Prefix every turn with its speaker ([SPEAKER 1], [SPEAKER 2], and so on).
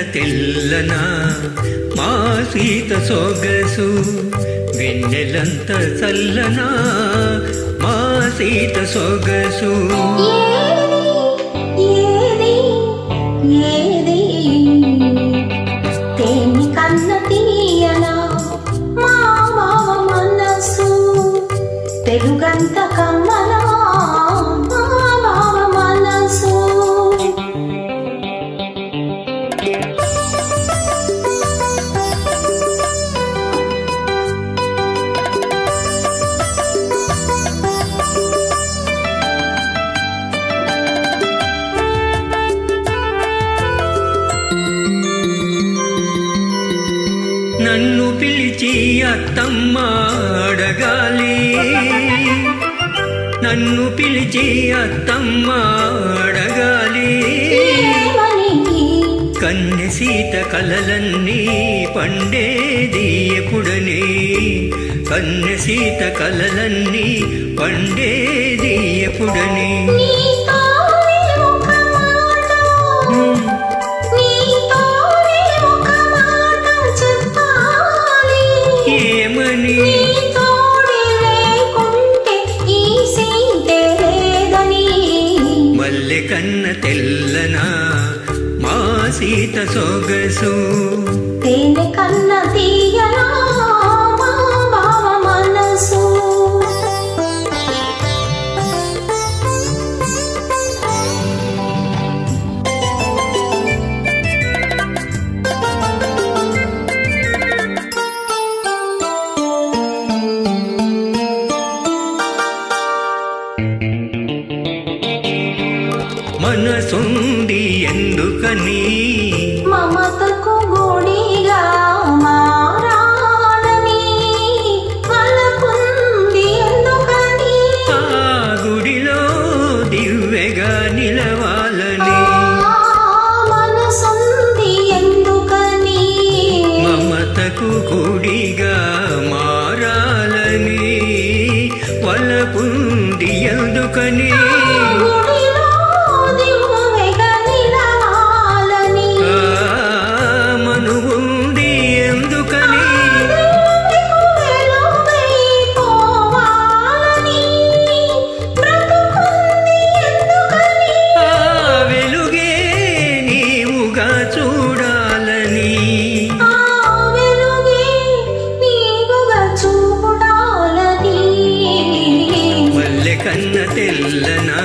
[SPEAKER 1] తెల్లనా మా సీత సొగసు వెన్నెలంత చల్లనా మా సీత సొగసు
[SPEAKER 2] తేని కన్న తీయనా మా మామ మనసు తెలుగంత కమ్మనా మా మామ మనసు
[SPEAKER 1] నన్ను పిలిచి అత్తమ్మ అడగాలి నన్ను పిలిచి అత్తమ్మ అడగాలి కన్నె సీత కలలన్నీ పండేది ఎప్పుడని కన్నె సీత కలలన్నీ పండేది ఎప్పుడని మల్లె కన్న తెల్లనా మా సీత సొగసు
[SPEAKER 2] తేనె కన్న తీయనా మా మామ మనసు
[SPEAKER 1] మనసుంది ఎందుకని
[SPEAKER 2] మమతకు గుడిగా మారాలని మనకుంది ఎందుకని
[SPEAKER 1] ఆ గుడిలో దివ్వెగా నిలవాలని
[SPEAKER 2] మనసుంది ఎందుకని
[SPEAKER 1] మమతకు గుడిగా మారాలని వలపుంది ఎందుకని కన్న తెల్లనా